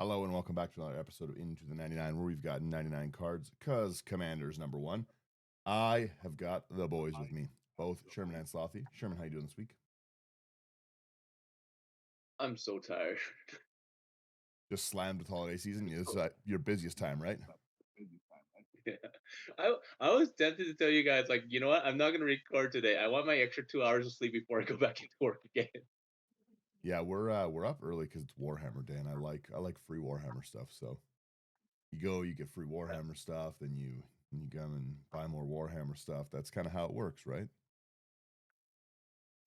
Hello and welcome back to another episode of Into the 99, where we've got 99 cards, cause Commander's number one. I have got the boys with me, both Sherman and Slothy. Sherman, how you doing this week? I'm so tired. Just slammed with holiday season. It's your busiest time, right? Yeah. I was tempted to tell you guys, like, you know what? I'm not gonna record today. I want my extra 2 hours of sleep before I go back into work again. Yeah, we're up early because it's Warhammer Day, and I like free Warhammer stuff. So you go, you get free Warhammer stuff, then you come and buy more Warhammer stuff. That's kind of how it works, right?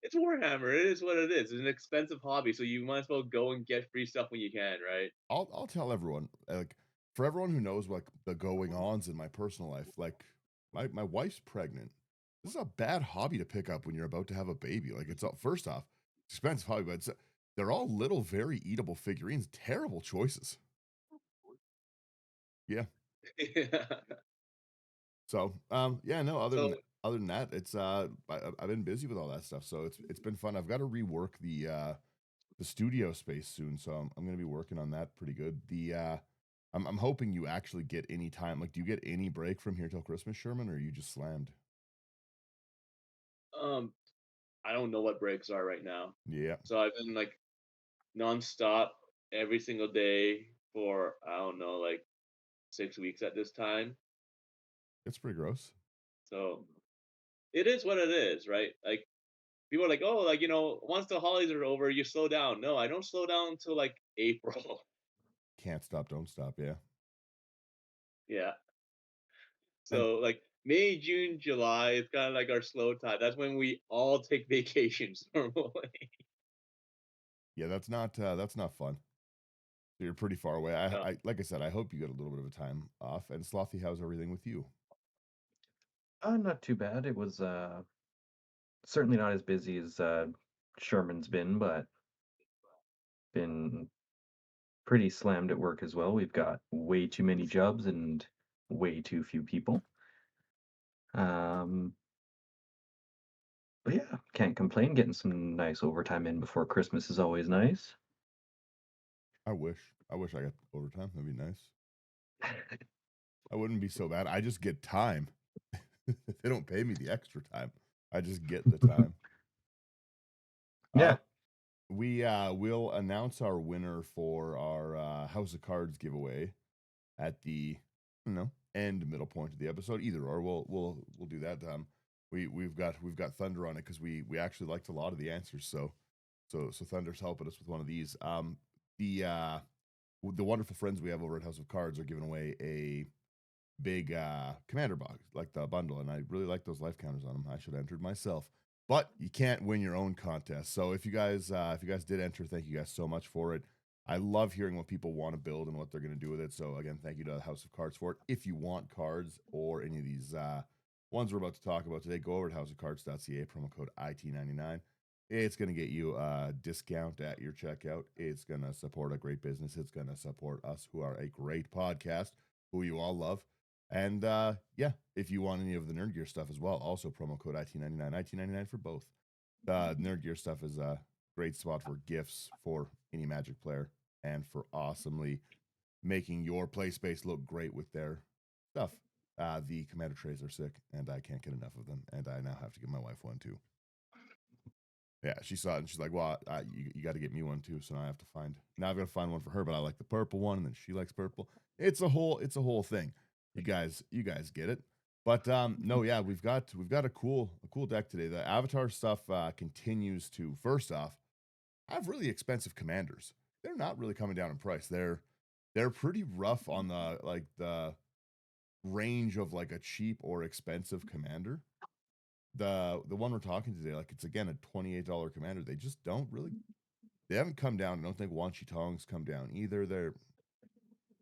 It's Warhammer. It is what it is. It's an expensive hobby, so you might as well go and get free stuff when you can, right? I'll tell everyone, like, for everyone who knows like the going ons in my personal life, like my wife's pregnant. This is a bad hobby to pick up when you're about to have a baby. Like, it's first off, it's expensive hobby, but they're all little, very eatable figurines. Terrible choices. Yeah. Yeah. So yeah, no. Other So than that, it's I've been busy with all that stuff, so it's been fun. I've got to rework the studio space soon, so I'm gonna be working on that pretty good. I'm hoping you actually get any time. Like, do you get any break from here till Christmas, Sherman, or are you just slammed? um I don't know what breaks are right now. Yeah, So I've been like nonstop every single day for I don't know, like 6 weeks at this time. it's pretty gross. So it is what it is, right? Like people are like, "Oh, like, once the holidays are over, you slow down." No, I don't slow down until, like, April. Can't stop, don't stop. Yeah, Yeah. and So, like, May, June, July is kinda like our slow time. That's when we all take vacations normally. yeah, that's not fun. So you're pretty far away. No. I like I said, I hope you get a little bit of a time off. And Slothy, how's everything with you? Not too bad. It was certainly not as busy as Sherman's been, but been pretty slammed at work as well. We've got way too many jobs and way too few people. Um, but yeah, can't complain. Getting some nice overtime in before Christmas is always nice. I wish I got overtime. That'd be nice. I wouldn't be so bad. I just get time. They don't pay me the extra time. I just get the time. Uh, Yeah. we will announce our winner for our House of Cards giveaway at the end middle point of the episode. Either or, we'll do that. We've got Thunder on it because we actually liked a lot of the answers. So Thunder's helping us with one of these. The wonderful friends we have over at House of Cards are giving away a big commander box, like the bundle, and I really like those life counters on them. I should have entered myself, but you can't win your own contest. So if you guys did enter, thank you guys so much for it. I love hearing what people want to build and what they're going to do with it. So again, thank you to House of Cards for it. If you want cards or any of these ones we're about to talk about today, go over to houseofcards.ca, promo code IT99. It's going to get you a discount at your checkout. It's going to support a great business. It's going to support us, who are a great podcast, who you all love. And yeah, if you want any of the Nerd Gear stuff as well, also promo code IT99, IT99 for both. The Nerd Gear stuff is a great spot for gifts for any Magic player and for awesomely making your play space look great with their stuff. The commander trays are sick, and I can't get enough of them, and I now have to give my wife one too. Yeah, she saw it and she's like, "Well, you got to get me one too." So now I've got to find one for her, but I like the purple one, and then she likes purple. It's a whole thing. You guys get it. But no, yeah, we've got a cool deck today. The Avatar stuff continues to, first off, have really expensive commanders. They're not really coming down in price. They're pretty rough on the range of like a cheap or expensive commander. The one we're talking today, like, it's again a $28 commander. They just don't really, they haven't come down. I don't think Wan Chi Tong's come down either. They're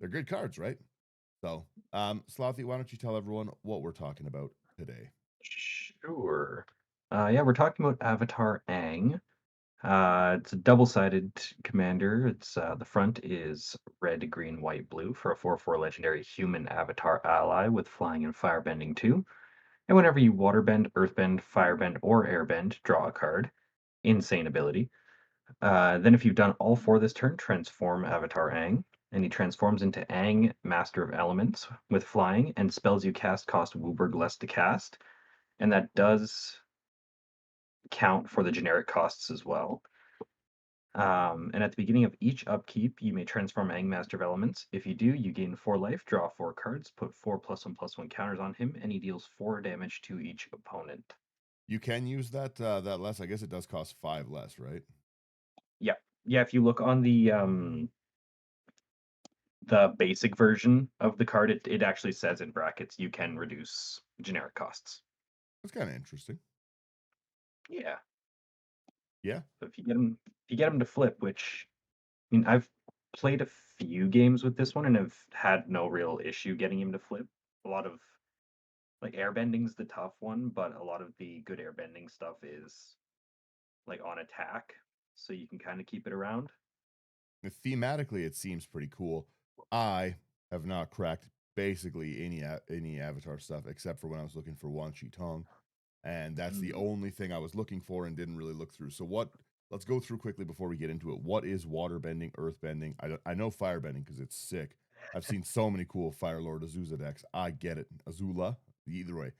good cards, right? So Slothy, why don't you tell everyone what we're talking about today? Sure. Yeah, we're talking about Avatar Aang. It's a double-sided commander. It's the front is red, green, white, blue for a 4/4 legendary human avatar ally with flying and firebending too. And whenever you waterbend, earthbend, firebend, or airbend, draw a card. Insane ability. Then if you've done all four this turn, transform Avatar Aang. and he transforms into Aang, Master of Elements, with flying, and spells you cast cost Wooburg less to cast, and that does count for the generic costs as well. And at the beginning of each upkeep, you may transform Aang, Master of Elements. If you do, you gain 4 life, draw 4 cards, put 4 +1/+1 counters on him, and he deals 4 damage to each opponent. You can use that that less. I guess it does cost 5 less, right? Yeah. Yeah, if you look on the basic version of the card, it actually says in brackets you can reduce generic costs. That's kind of interesting. Yeah. Yeah. So if you get him to flip, which I mean, I've played a few games with this one and have had no real issue getting him to flip. A lot of like airbending's the tough one, but a lot of the good airbending stuff is like on attack, so you can kind of keep it around. Thematically, it seems pretty cool. I have not cracked basically any Avatar stuff except for when I was looking for Wan Chi Tong, and that's the Mm. only thing I was looking for and didn't really look through. So what? Let's go through quickly before we get into it. What is water bending, earth bending? I know fire bending because it's sick. I've seen so many cool Fire Lord Azusa decks. I get it. Azula, either way,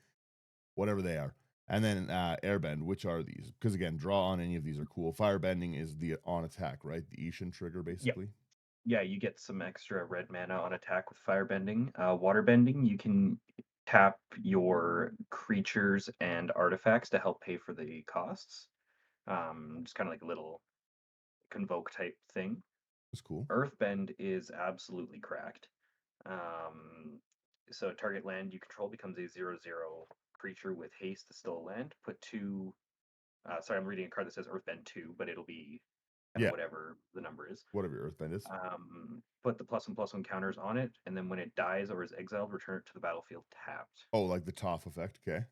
whatever they are. And then airbend, which are these? Because again, draw on any of these are cool. Firebending is the on attack, right? The Ishin trigger, Yep. basically. Yeah, you get some extra red mana on attack with firebending. Waterbending, you can tap your creatures and artifacts to help pay for the costs. Just kind of like a little convoke type thing. That's cool. Earthbend is absolutely cracked. Um, so target land you control becomes a 0/0 creature with haste to still land. Put 2. Sorry, I'm reading a card that says Earthbend 2, but it'll be kind of Yeah, whatever the number is. whatever your earthbend is. Put the +1/+1 counters on it, and then when it dies or is exiled, return it to the battlefield tapped. Oh, like the Toph effect. Okay.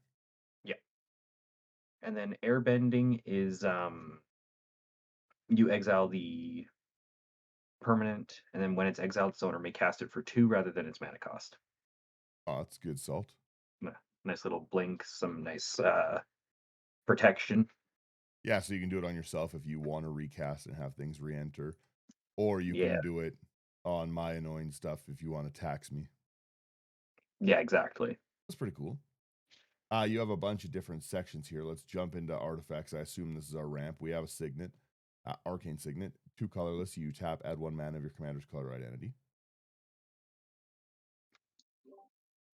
Yeah. And then airbending is you exile the permanent, and then when it's exiled, its owner may cast it for 2 rather than its mana cost. Oh, that's good salt. Nice little blink, some nice protection. Yeah, so you can do it on yourself if you want to recast and have things re-enter, or you Yeah. can do it on my annoying stuff if you want to tax me. Yeah, exactly. That's pretty cool. You have a bunch of different sections here. Let's jump into artifacts. I assume this is our ramp. We have a signet, arcane signet, 2 colorless. You tap, add 1 mana of your commander's color identity.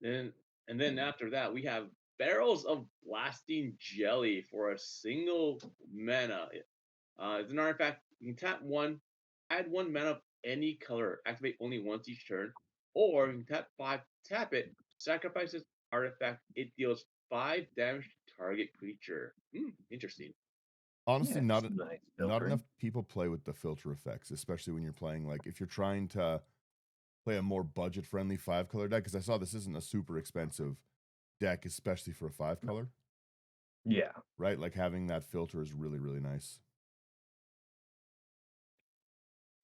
Then and then after that, we have barrels of blasting jelly for a single mana. It's an artifact. You can tap one, add 1 mana of any color, activate only once each turn, or you can tap 5, tap it, sacrifice this artifact. It deals 5 damage to target creature. Interesting. Honestly, Yeah, just nice not enough filtering. people play with the filter effects, especially when you're playing like if you're trying to play a more budget friendly 5 color deck. Because I saw this isn't a super expensive deck, especially for a 5 color, Yeah. right? Like having that filter is really really nice.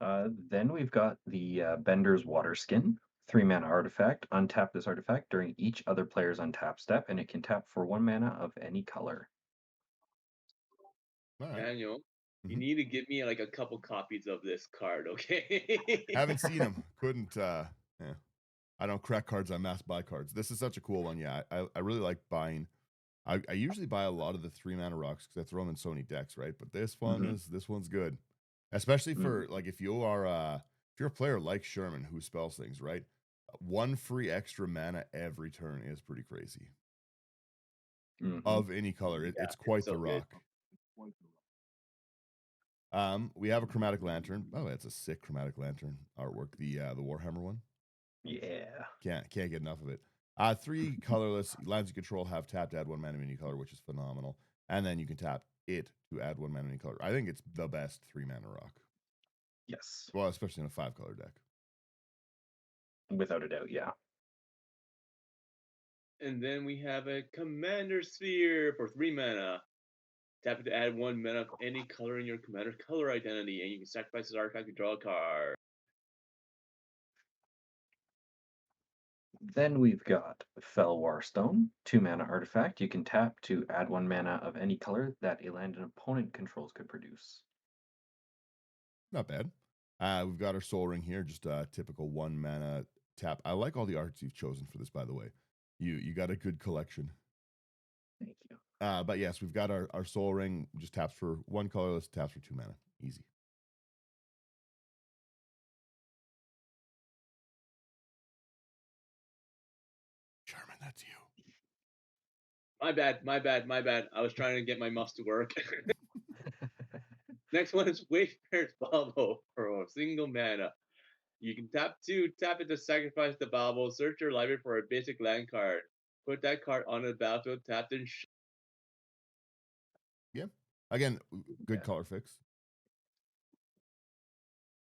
Then we've got the Bender's Water Skin, 3 mana artifact. Untap this artifact during each other player's untap step, and it can tap for 1 mana of any color. All right. Daniel, you Mm-hmm. need to give me like a couple copies of this card, okay? Haven't seen them. Couldn't. Yeah. I don't crack cards. I mass buy cards. This is such a cool one. Yeah, I really like buying. I usually buy a lot of the 3 mana rocks because I throw them in Sony decks, right? But Hmm. this one's good, especially Hmm. for like if you are if you're a player like Sherman who spells things right. 1 free extra mana every turn is pretty crazy Hmm. of any color. Yeah, It's it's quite the so good. rock. We have a chromatic lantern. Oh, it's a sick chromatic lantern artwork. The Warhammer one. Yeah. Can't get enough of it. 3 colorless lands you control have tapped to add 1 mana of any color, which is phenomenal. And then you can tap it to add 1 mana of any color. I think it's the best 3 mana rock. Yes. Well, especially in a 5 color deck. Without a doubt, yeah. And then we have a Commander Sphere for 3 mana. Tap it to add 1 mana of any color in your commander's color identity, and you can sacrifice this artifact to draw a card. Then we've got Felwar Stone, 2 mana artifact. You can tap to add 1 mana of any color that a land an opponent controls could produce. Not bad. We've got our Soul Ring here, just a typical 1 mana tap. I like all the arts you've chosen for this, by the way. You got a good collection. Thank you. But yes, we've got our Soul Ring, just taps for 1 colorless, taps for 2 mana. Easy. Sherman, that's you. My bad. I was trying to get my mouse to work. Next one is Wayfarer's Bauble for a single mana. You can tap it to sacrifice the Bauble, search your library for a basic land card. Put that card on the battlefield, tapped and Yeah. Again, good Yeah. color fix.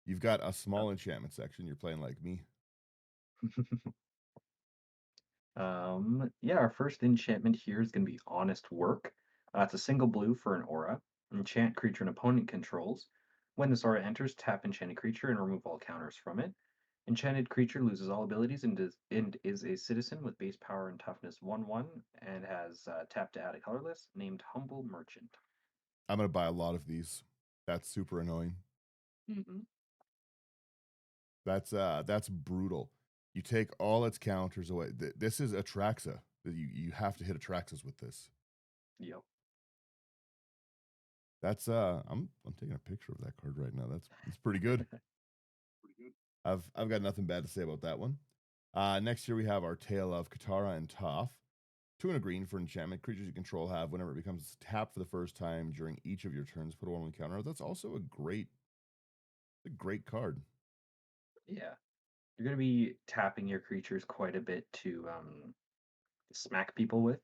You've got a small enchantment section. You're playing like me. Yeah, our first enchantment here is going to be Honest Work. It's a single blue for an aura. Enchant creature an opponent controls. When this aura enters, tap enchanted creature and remove all counters from it. Enchanted creature loses all abilities and is a citizen with base power and toughness 1/1 and has tap to add a colorless named Humble Merchant. I'm gonna buy a lot of these. That's super annoying. Mm-hmm. That's brutal. You take all its counters away. This is Atraxa. You have to hit Atraxas with this. Yep. That's I'm taking a picture of that card right now. That's pretty good. I've got nothing bad to say about that one. Next here we have our Tale of Katara and Toph. 2 and a green for enchantment. Creatures you control have whenever it becomes tapped for the first time during each of your turns, put a 1/1 counter. That's also a great card. Yeah. You're going to be tapping your creatures quite a bit to smack people with.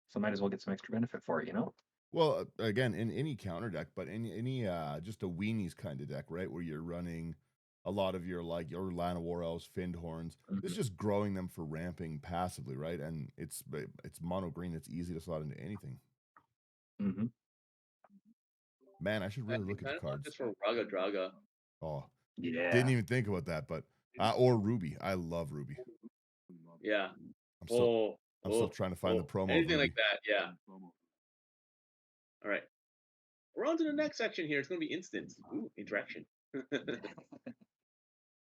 So might as well get some extra benefit for it, you know? Well, again, in any counter deck, but in any just a weenies kind of deck, right, where you're running a lot of your like your Lana War Elves, Finned Horns. It's Mm-hmm. just growing them for ramping passively, right? And it's mono green. It's easy to slot into anything. Mm-hmm. Man, I should really look at the kind of want cards. this for Raga Draga. Oh, Yeah. didn't even think about that, but or Ruby. I love Ruby. Yeah. I'm still trying to find the promo of Anything Ruby. like that, yeah. All right. We're on to the next section here. It's going to be instants. Ooh, interaction.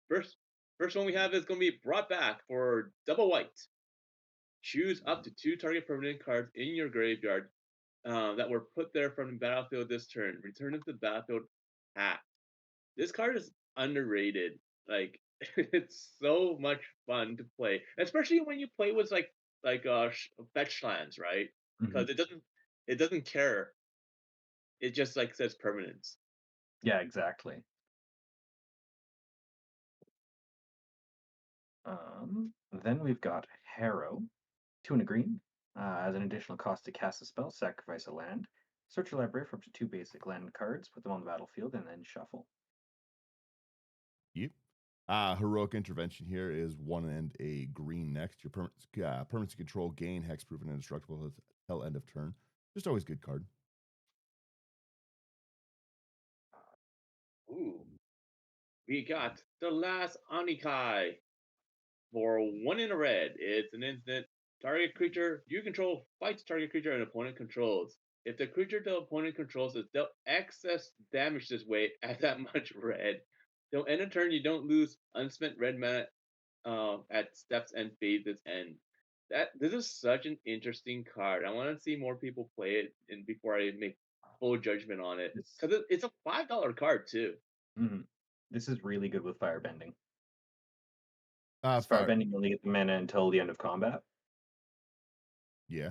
First one we have is going to be brought back for double white. Choose up to 2 target permanent cards in your graveyard that were put there from the battlefield this turn. Return it to the battlefield tapped. This card is underrated. Like it's so much fun to play, especially when you play with fetch lands, right? Mm-hmm. Because it doesn't care. It just like says permanence. Yeah, exactly. Then we've got Harrow, 2 and a green. As an additional cost to cast a spell, sacrifice a land. Search your library for up to 2 basic land cards, put them on the battlefield, and then shuffle. Yep. Heroic Intervention here is 1 and a green next. Your permanency control gain hexproof and indestructible till end of turn. Just always good card. Ooh. We got the last Anikai for 1 in a red. It's an instant. Target creature you control fights target creature an opponent controls. If the creature the opponent controls is dealt excess damage this way at that much red, till end of turn you don't lose unspent red mana at steps and phases end. This is such an interesting card. I want to see more people play it and before I make full judgment on it This, because it's a $5 card too. this is really good with firebending. Fire. Firebending only get the mana until the end of combat. Yeah.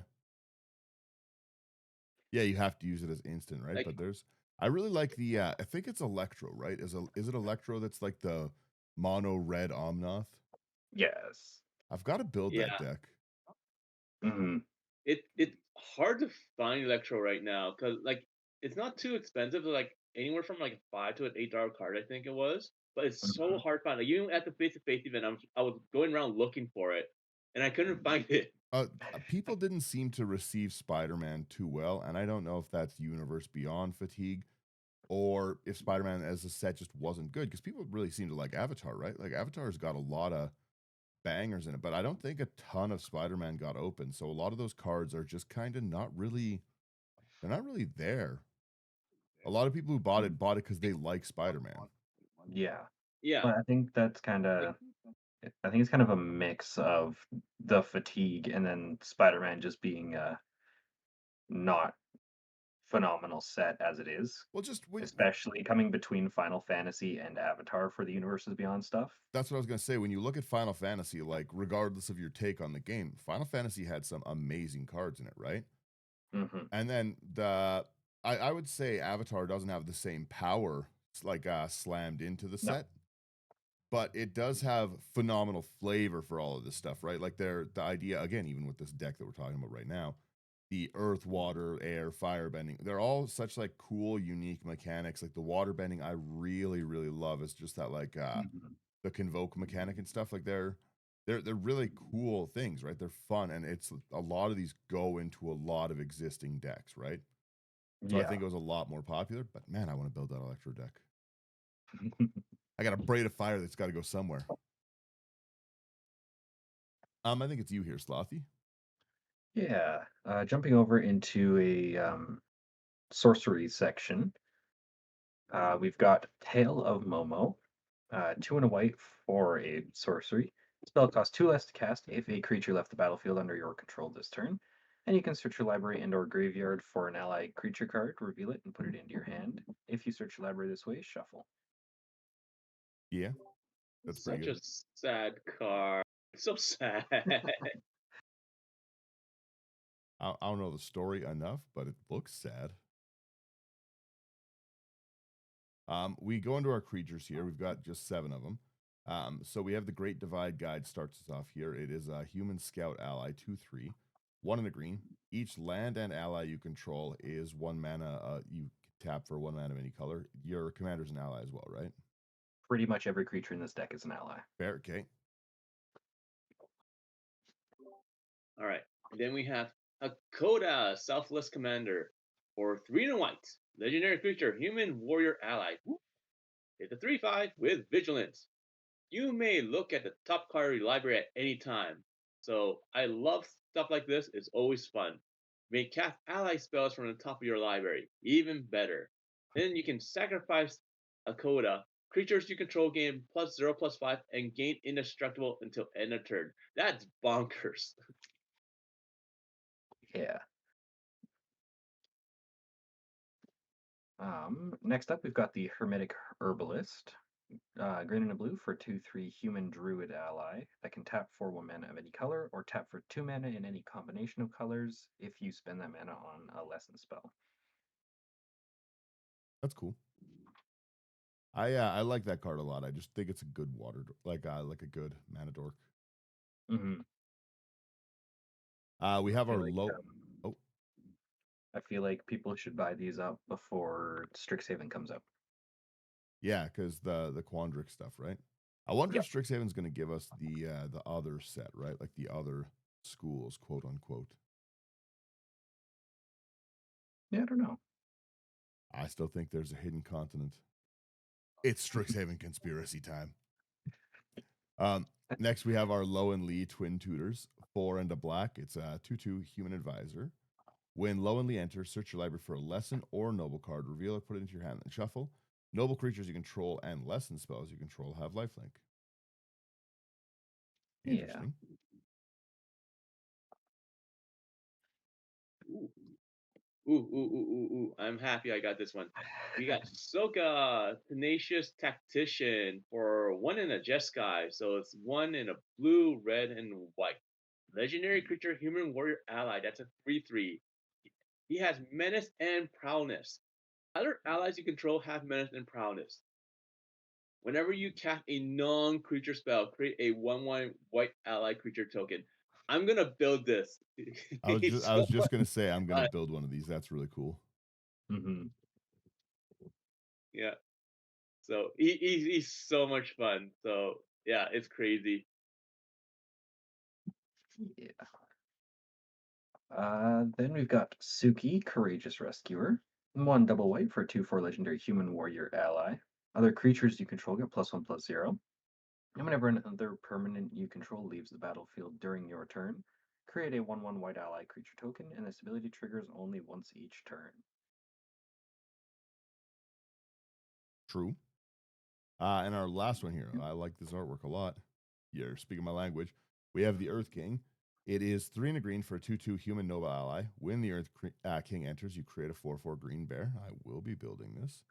Yeah, you have to use it as instant, right? Like, But I really like the I think it's Electro, right? Is it Electro that's like the mono red Omnoth? Yes. I've got to build that deck. Mm-hmm. It's hard to find Electro right now because like it's not too expensive. Like anywhere from like a $5 to an $8 card, I think it was. But it's so hard to find. Like even at the face-to-face event, I was going around looking for it, and I couldn't find it. People didn't seem to receive Spider-Man too well, and I don't know if that's Universe Beyond fatigue or if Spider-Man as a set just wasn't good because people really seem to like Avatar, right? Like Avatar's got a lot of bangers in it, but I don't think a ton of Spider-Man got open. So a lot of those cards are just kind of they're not really there. A lot of people who bought it because they like Spider-Man. Yeah. Yeah, But I think that's like kinda I think it's kind of a mix of the fatigue and then Spider-Man just being a not phenomenal set as it is, Well, just when especially coming between Final Fantasy and Avatar for the Universes Beyond stuff. that's what I was gonna say. When you look at Final Fantasy, like regardless of your take on the game, Final Fantasy had some amazing cards in it, right? Mhm. And then I would say Avatar doesn't have the same power like slammed into the No. set, but it does have phenomenal flavor for all of this stuff, right? Like the idea again, even with this deck that we're talking about right now, the earth, water, air, fire bending, they're all such like cool, unique mechanics. Like the water bending, I really, really love. It's just that like Mhm. the convoke mechanic and stuff. Like they're really cool things, right? They're fun, and it's a lot of these go into a lot of existing decks, right? So I Yeah. think it was a lot more popular. But man, I want to build that electro deck. I got a braid of fire that's got to go somewhere. I think it's you here, Slothy. Yeah. Jumping over into a sorcery section, we've got Tale of Momo, 2 and a white for a sorcery. Spell costs 2 less to cast if a creature left the battlefield under your control this turn. And you can search your library and/or graveyard for an allied creature card, reveal it, and put it into your hand. If you search your library this way, shuffle. Yeah, that's pretty such good. a sad card. So sad. I don't know the story enough, but it looks sad. We go into our creatures here. We've got just 7 of them. So we have the Great Divide Guide starts us off here. It is a human scout ally, 2/3, 1 in a green. Each land and ally you control is 1 mana. You tap for 1 mana of any color. Your commander's an ally as well, right? Pretty much every creature in this deck is an ally. Fair. Okay. All right. And then we have Hakoda, Selfless Commander, for 3 and a white. Legendary creature, human warrior ally. Whoop. It's a 3/5 with vigilance. You may look at the top card of your library at any time. So I love stuff like this. It's always fun. You may cast ally spells from the top of your library. Even better. Then you can sacrifice a coda. Creatures you control gain +0/+5 and gain indestructible until end of turn. That's bonkers. Yeah. Next up, we've got the Hermetic Herbalist. Green and a blue for 2/3 human druid ally that can tap for 1 mana of any color or tap for 2 mana in any combination of colors if you spend that mana on a lesson spell. That's cool. I like that card a lot. I just think it's a good like a good mana dork. Hmm. We I have feel our like low. Oh, I feel like people should buy these up before Strixhaven comes out. yeah, because the Quandrix stuff, right? I wonder if Yep. Strixhaven's going to give us the other set, right? Like the other schools, quote unquote. Yeah, I don't know. I still think there's a hidden continent. It's Strixhaven conspiracy time. Um, Next we have our Low and Lee twin tutors, 4 and a black. It's a 2/2 human advisor. When Low and Lee enter, search your library for a lesson or noble card, reveal it, put it into your hand, and shuffle. Noble creatures you control and lesson spells you control have lifelink. Yeah. Interesting. Ooh, ooh. I'm happy I got this one. We got Soka, Tenacious Tactician, for 1 in a Jeskai. So it's 1 in a blue, red, and white. Legendary creature, human warrior ally. That's a 3/3. He has menace and prowess. Other allies you control have menace and prowess. Whenever you cast a non-creature spell, create a 1/1 white ally creature token. I'm gonna build this. I It's so was just much gonna say I'm gonna fun. build one of these. That's really cool. Hmm. Yeah. So he's so much fun. So yeah, it's crazy. Yeah. Then we've got Suki, Courageous Rescuer. 1 double white for 2/4 legendary human warrior ally. Other creatures you control get +1/+0. And whenever another permanent you control leaves the battlefield during your turn, create a 1/1 white ally creature token, and this ability triggers only once each turn. True. And our last one here, I like this artwork a lot. You're speaking my language. We have the Earth King. It is 3 and a green for a 2/2 human noble ally. When the Earth King enters, you create a 4/4 green bear. I will be building this.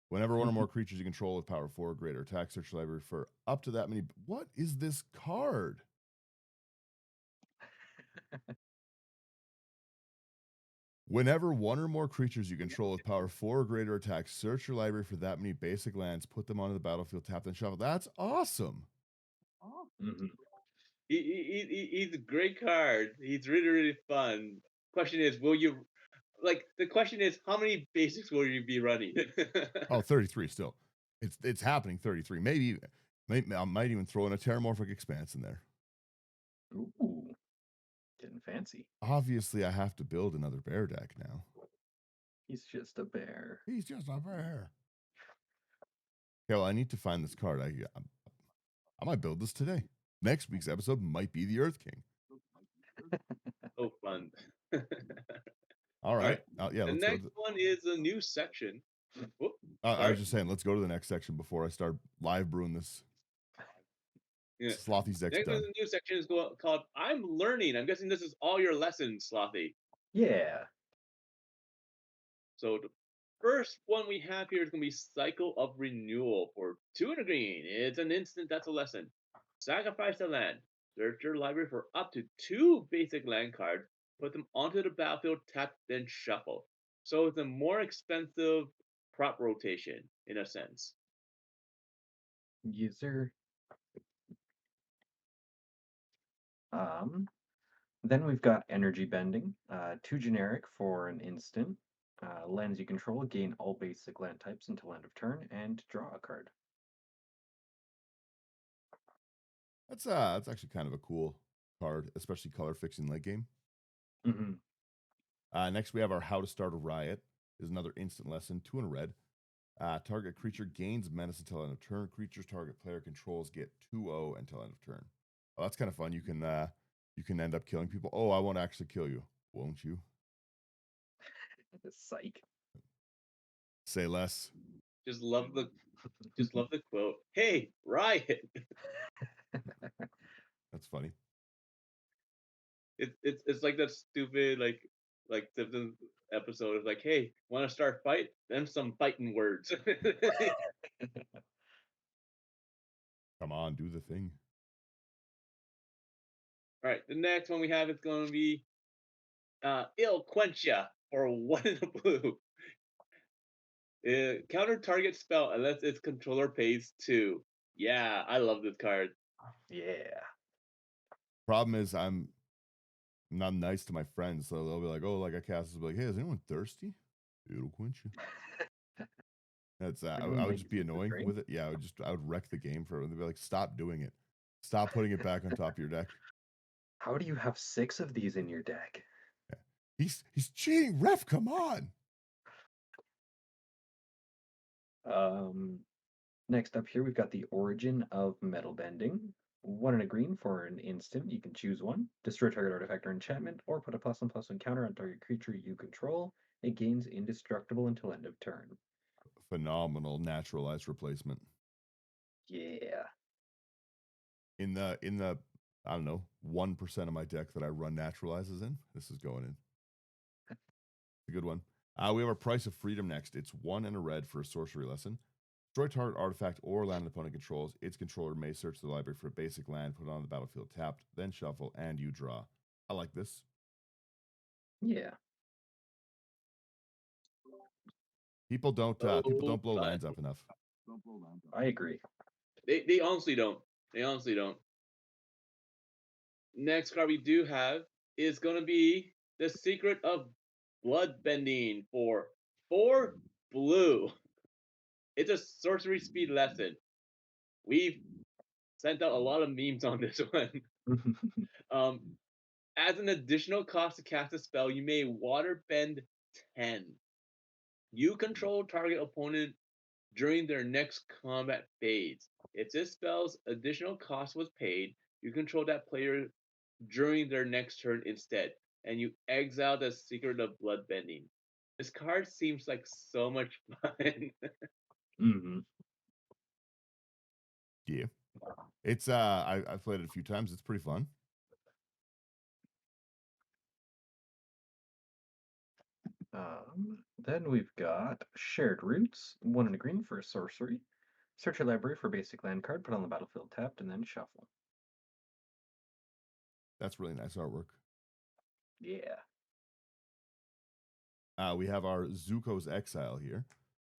Whenever one or more creatures you control with power 4 or greater attack, search your library for up to that many. What is this card? Whenever one or more creatures you control with power 4 or greater attack, search your library for that many basic lands, put them onto the battlefield, tap then shuffle. That's awesome. Mhm. He's a great card. He's really, really fun. Question is, will you like the question is how many basics will you be running? Oh, 33 still. It's happening 33. Maybe I might even throw in a Terramorphic Expanse in there. Ooh, getting fancy. Obviously, I have to build another bear deck now. He's just a bear. He's just a bear. Okay, well, I need to find this card. I might build this today. Next week's episode might be the Earth King. Oh, fun. All right. Yeah, The let's go. next one is a new section. Whoop, I sorry. was just saying, let's go to the next section before I start live brewing this. Yeah. Slothy's deck's Next done. is a new section is called I'm Learning. I'm guessing this is all your lessons, Slothy. Yeah. So the first one we have here is going to be Cycle of Renewal for 2 and a green. It's an instant, that's a lesson. Sacrifice the land. Search your library for up to 2 basic land cards. Put them onto the battlefield, tap, then shuffle. So it's a more expensive prop rotation, in a sense. User. Then we've got Energy Bending, 2 generic for an instant. Lands you control gain all basic land types until end of turn and draw a card. That's actually kind of a cool card, especially color fixing late game. Mm-hmm. Next, we have our How to Start a Riot. Is another instant lesson, 2 in a red. Target creature gains menace until end of turn. Creatures target player controls get 2/0 until end of turn. Oh, that's kind of fun. You can end up killing people. Oh, I won't actually kill you, won't you? Psych. Say less. Just love the quote. Hey, Riot. That's funny. It's like that stupid like Simpsons episode of like, hey, want to start fight? Then some fighting words. Come on, do the thing. All right, the next one we have is going to be Il Quencha for 1 in a blue. Counter target spell unless its controller pays 2. Yeah, I love this card. Yeah. Problem is, I'm not nice to my friends, so they'll be like, "Oh, like I cast this, be like, hey, is anyone thirsty? It'll quench you." That's What I, do you mean, I would like, just be use the annoying drink? with it. Yeah, I would wreck the game for it. They'd be like, "Stop doing it. Stop putting it back on top of your deck." How do you have 6 of these in your deck? Yeah. He's cheating, ref. Come on. Next up here, we've got the Origin of Metal Bending. 1 and a green for an instant. You can choose one. Destroy target artifact or enchantment, or put a +1/+1 counter on target creature you control. It gains indestructible until end of turn. Phenomenal naturalized replacement. Yeah. In the I don't know 1% of my deck that I run naturalizes in, this is going in. It's a good one. We have our Price of Freedom next. It's 1 and a red for a sorcery lesson. Destroy target artifact or land an opponent controls. Its controller may search the library for a basic land, put it on the battlefield tapped, then shuffle, and you draw. I like this. Yeah. People don't blow Fun. lands up enough. I agree. They honestly don't. They honestly don't. Next card we do have is going to be the Secret of Bloodbending for 4 blue. It's a sorcery speed lesson. We've sent out a lot of memes on this one. As an additional cost to cast a spell, you may water bend 10. You control target opponent during their next combat phase. If this spell's additional cost was paid, you control that player during their next turn instead, and you exile the Secret of Bloodbending. This card seems like so much fun. Mm-hmm. Yeah. It's I've played it a few times. It's pretty fun. Then we've got Shared Roots, 1 and a green for a sorcery. Search your library for a basic land card, put on the battlefield tapped, and then shuffle. That's really nice artwork. Yeah. We have our Zuko's Exile here.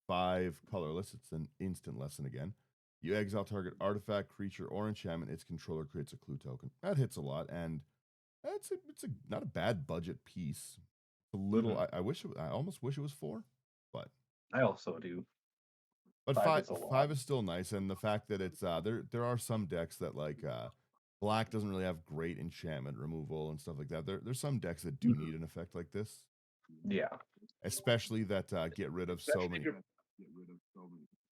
5 colorless. It's an instant lesson again. You exile target artifact, creature, or enchantment. Its controller creates a clue token. That hits a lot, and it's a not a bad budget piece. A little. Mm-hmm. I almost wish it was 4, but I also do. but 5 five is a lot. five is still nice, and the fact that it's there are some decks that like black doesn't really have great enchantment removal and stuff like that. There's some decks that do need an effect like this, Yeah. especially that get rid of so Especially many.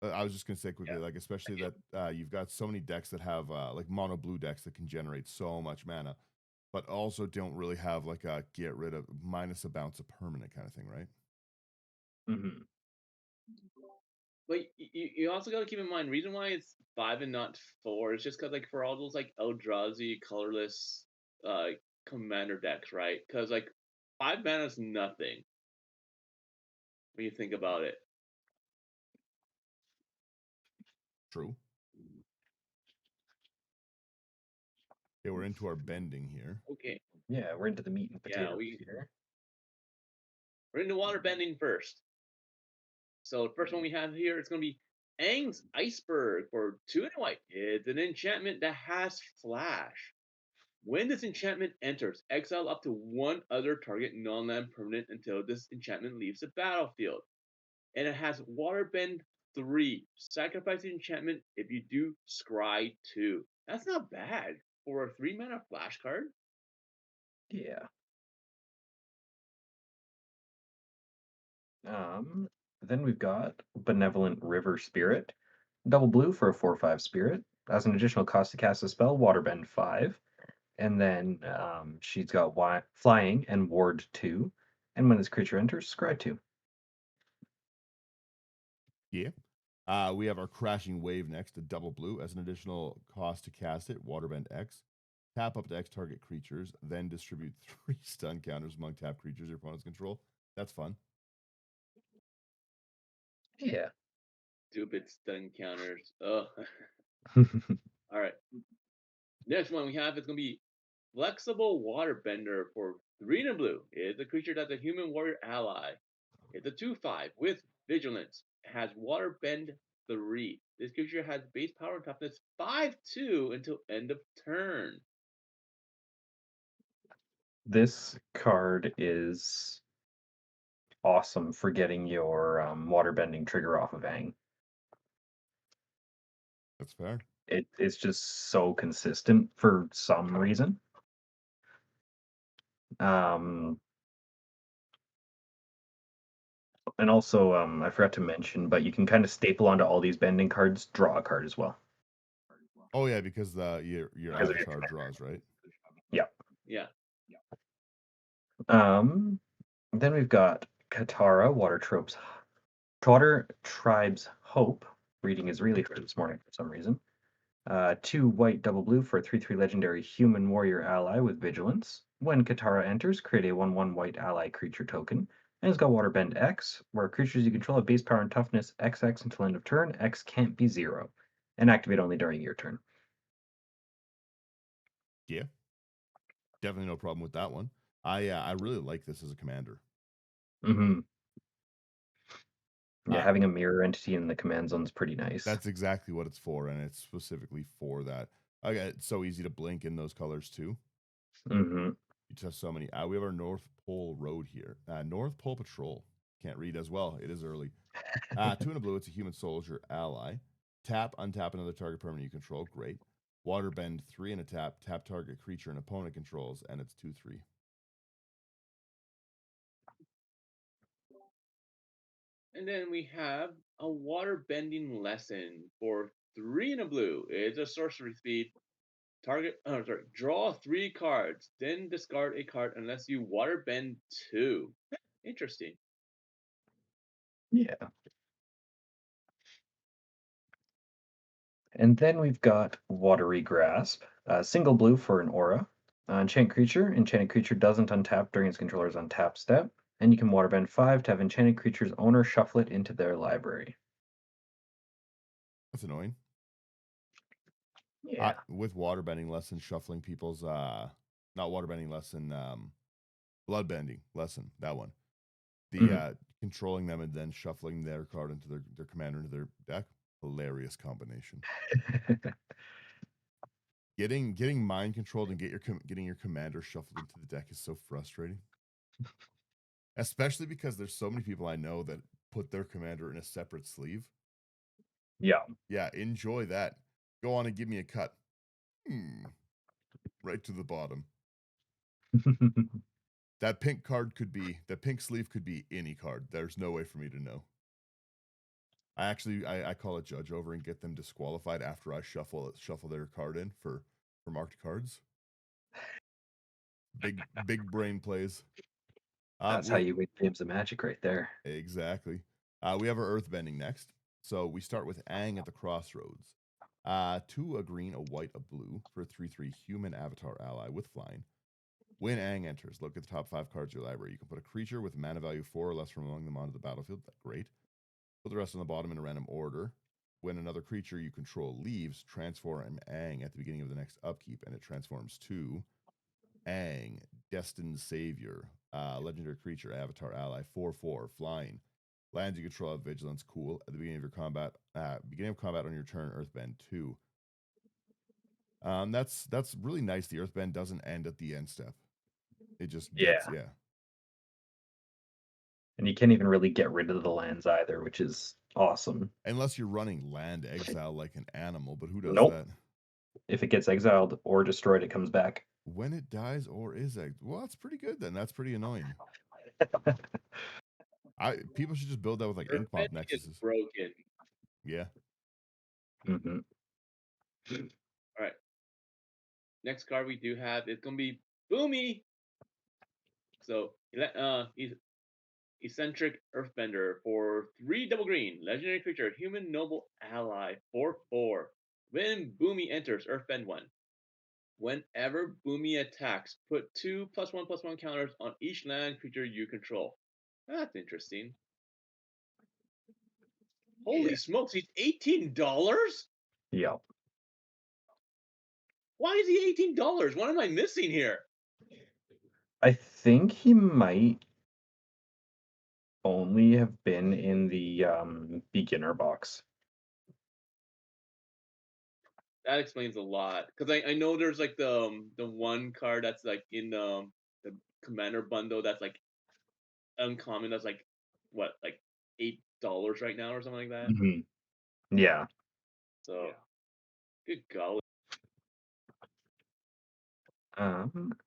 if I was just gonna say quickly, Yeah. like especially that you've got so many decks that have like mono blue decks that can generate so much mana, but also don't really have like a get rid of minus a bounce a permanent kind of thing, right? Mm-hmm. But you also got to keep in mind reason why it's 5 and not 4 is just because like for all those like Eldrazi colorless commander decks, right? Because like 5 mana is nothing when you think about it. True. Okay, we're into our bending here. Okay, Yeah, we're into the meat and yeah, potatoes here. we're into water bending first. So the first one we have here is going to be Aang's Iceberg for 2 and a white. It's an enchantment that has flash. When this enchantment enters, exile up to 1 other target non-land permanent until this enchantment leaves the battlefield. And it has Waterbend 3. Sacrifice the enchantment. If you do, scry 2. That's not bad for a 3 mana flash card. Yeah. Then we've got Benevolent River Spirit. Double blue for a 4/5 spirit. As an additional cost to cast a spell, Waterbend 5. And then she's got Flying and Ward 2. And when this creature enters, scry 2. Yeah. We have our Crashing Wave next, a double blue. As an additional cost to cast it, Waterbend X. Tap up to X target creatures, then distribute 3 stun counters among tap creatures your opponent's control. That's fun. Yeah. Stupid stun counters. Ugh. All right. Next one we have is going to be Flexible Waterbender for 3 and a blue. It's a creature that's a human warrior ally. It's a 2/5 with vigilance. It has Waterbend 3. This creature has base power and toughness 5/2 until end of turn. This card is awesome for getting your waterbending trigger off of Aang. That's fair. It's just so consistent for some reason. Um, and also, I forgot to mention, but you can kind of staple onto all these bending cards, draw a card as well. Oh yeah, because your Because of your avatar draws, right? Yeah. Yeah. Then we've got Katara, Water Tribe's Hope. Reading is really hard this morning for some reason. 2 white, double blue for a 3/3 legendary human warrior ally with vigilance. When Katara enters, create a 1/1 white ally creature token. And it's got Waterbend X, where creatures you control have base power and toughness XX until end of turn. X can't be 0. And activate only during your turn. Yeah. Definitely no problem with that one. I really like this as a commander. Mm-hmm. Yeah, Uh, having a mirror entity in the command zone is pretty nice. That's exactly what it's for, and it's specifically for that. Okay, it's so easy to blink in those colors too. Mm-hmm. You just have so many. We have our North Pole Road here. North Pole Patrol. Can't read as well. It is early. 2 and a blue. It's a human soldier ally. Tap, untap another target permanent you control. Great. Waterbend 3 and a tap. Tap target creature an opponent controls, and it's 2/3. And then we have a water bending lesson for 3 and a blue. It's a sorcery speed. Draw 3 cards, then discard a card unless you water bend 2. Interesting. Yeah. And then we've got Watery Grasp, single blue for an aura. Enchanted creature doesn't untap during its controller's untap step, and you can waterbend 5 to have enchanted creature's owner shuffle it into their library. That's annoying. Yeah. With waterbending lesson, shuffling people's not waterbending lesson, bloodbending lesson, that one. The Mhm. Controlling them and then shuffling their card into their commander into their deck. Hilarious combination. Getting mind controlled and getting your commander shuffled into the deck is so frustrating. Especially because there's so many people I know that put their commander in a separate sleeve. Yeah. Yeah, enjoy that. Go on and give me a cut. Right to the bottom. That pink sleeve could be any card. There's no way for me to know. I call a judge over and get them disqualified after I shuffle their card in for marked cards. Big brain plays. That's We how have, you win games of Magic right there. exactly. We have our earthbending next. So we start with Aang at the Crossroads. 2 a green, a white, a blue for a 3/3 human avatar ally with flying. When Aang enters, look at the top 5 cards of your library. You can put a creature with mana value 4 or less from among them onto the battlefield. That's great. Put the rest on the bottom in a random order. When another creature you control leaves, transform Aang at the beginning of the next upkeep, and it transforms to Aang, Destined Savior, legendary creature, avatar ally, 4/4, flying. Lands you control have vigilance, cool. At the beginning of your combat, on your turn, Earthbend 2. That's really nice. The Earthbend doesn't end at the end step. It just gets, Yeah. yeah. And you can't even really get rid of the lands either, which is awesome. Unless you're running land exile like an animal, but who does Nope. that? If it gets exiled or destroyed, it comes back. When it dies or is well, that's pretty good then. That's pretty annoying. People should just build that with like ink pop Earthbending is nexuses. broken. Yeah. Mhm. All right. Next card we do have is gonna be Boomy. So he's eccentric Earthbender for 3 double green, legendary creature, human noble ally, 4/4. When Boomy enters, Earthbend 1. Whenever Boomy attacks, put 2 +1/+1 counters on each land creature you control. That's interesting. Yeah. Holy smokes, he's $18? Yeah. Why is he $18? What am I missing here? I think he might only have been in the beginner box. That explains a lot. Because I know there's like the one card that's like in the commander bundle that's like uncommon. That's like what, like $8 right now or something like that. Mhm. Yeah. So good golly.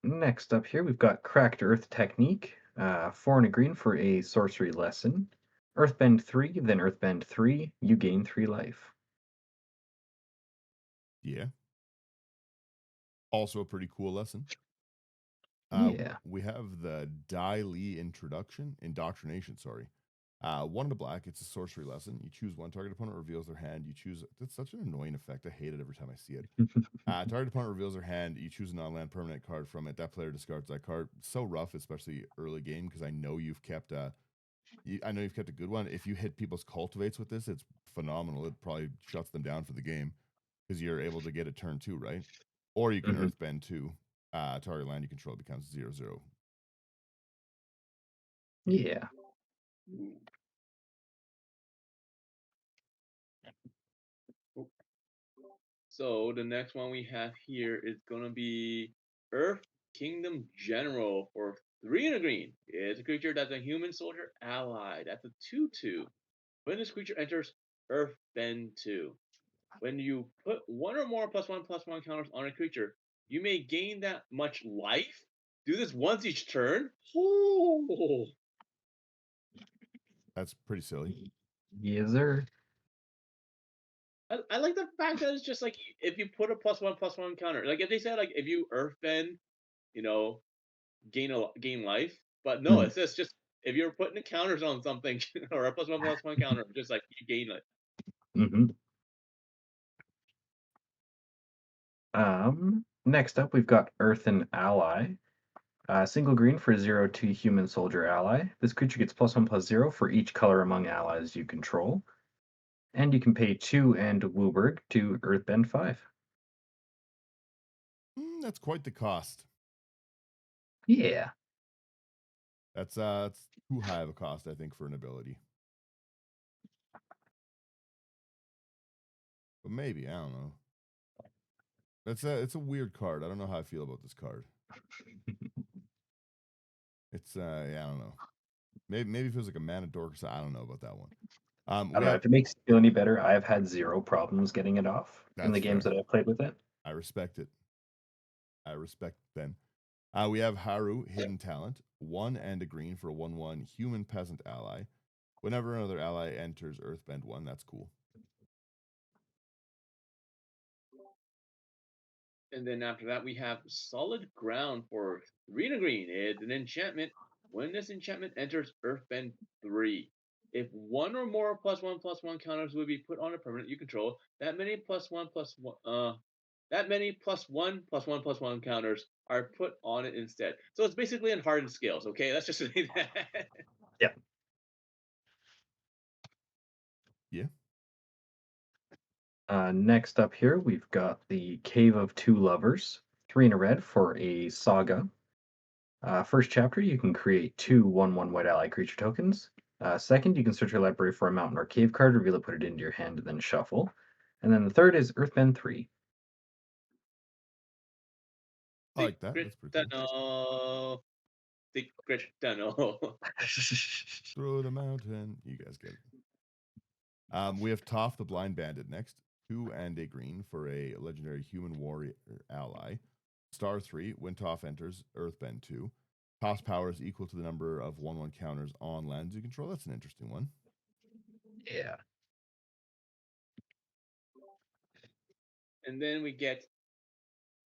Next up here, we've got Cracked Earth Technique. 4 and a green for a sorcery lesson. Earthbend 3, then Earthbend 3. You gain 3 life. Yeah. Also a pretty cool lesson. Yeah. We have the Indoctrination, sorry. 1 in the black, it's a sorcery lesson. You choose one target opponent reveals their hand. You choose, that's such an annoying effect. I hate it every time I see it. Target opponent reveals their hand. You choose a non-land permanent card from it. That player discards that card. So rough, especially early game, because I know you've kept a good one. If you hit people's cultivates with this, it's phenomenal. It probably shuts them down for the game because you're able to get a turn 2, right? Or you can Mhm. Earthbend 2. Target land you control becomes 0/0. Yeah. So the next one we have here is gonna be Earth Kingdom General for 3 and a green. It's a creature that's a human soldier ally. That's a 2/2. When this creature enters, Earth Bend 2. When you put 1 or more +1/+1 counters on a creature, you may gain that much life. Do this once each turn. Oh, That's pretty silly. Yes, sir. I like the fact that it's just like if you put a +1/+1 counter, like if they said like if you Earth Bend, you know, gain life. But no, Mhm. it says just if you're putting the counters on something or a +1/+1 counter, just like you gain it. Mhm. Next up, we've got Earthen Ally. Single green for 0/2 human soldier ally. This creature gets +1/+0 for each color among allies you control. And you can pay 2 and Wooburg to Earthbend 5. That's quite the cost. Yeah. That's too high of a cost, I think, for an ability. But maybe, I don't know. It's a weird card. I don't know how I feel about this card. It's yeah, I don't know. Maybe it feels like a mana dork. So I don't know about that one. I We don't know have if it makes you feel any better. I've had zero problems getting it off in that's the games fair. that I've played with it. I respect it. I respect it then. We have Haru, Hidden Talent, 1 and a green for a 1/1 human peasant ally. Whenever another ally enters Earthbend 1, that's cool. And then after that, we have Solid Ground for green and green. It's an enchantment. When this enchantment enters Earthbend 3, if one or more +1/+1 counters would be put on a permanent you control, that many +1/+1 counters are put on it instead. So it's basically in hardened scales. Okay, let's just say that. Yeah. Yeah. Next up here, we've got the Cave of Two Lovers. 3 and a red for a saga. First chapter, you can create 2 1/1 white ally creature tokens. Second, you can search your library for a mountain or cave card, reveal it, put it into your hand, and then shuffle. And then the third is Earthbend 3. I like that. Secret That's pretty cool. tunnel. Secret tunnel. Throw the mountain. You guys get it. We have Toph the Blind Bandit next. 2 and a green for a legendary human warrior ally. Star 3, when Toph enters Earthbend 2. Toph's power is equal to the number of 1/1 counters on lands you control. That's an interesting one. Yeah. And then we get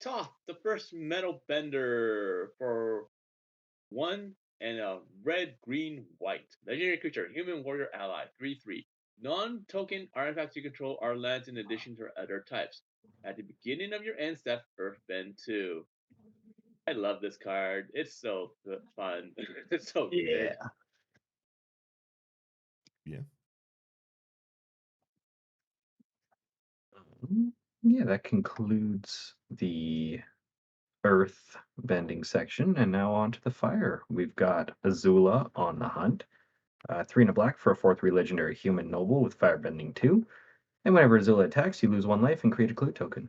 Toph, the first metal bender for 1 and a red, green, white. Legendary creature, human warrior ally, 3/3. Non-token artifacts you control are lands in addition to other types. At the beginning of your end step, Earthbend 2. I love this card. It's so fun. It's so good. Yeah. Yeah. Yeah, that concludes the earth bending section. And now on to the fire. We've got Azula on the hunt. 3 and a black for a 4/3 legendary human noble with firebending 2. And whenever Azula attacks, you lose 1 life and create a clue token.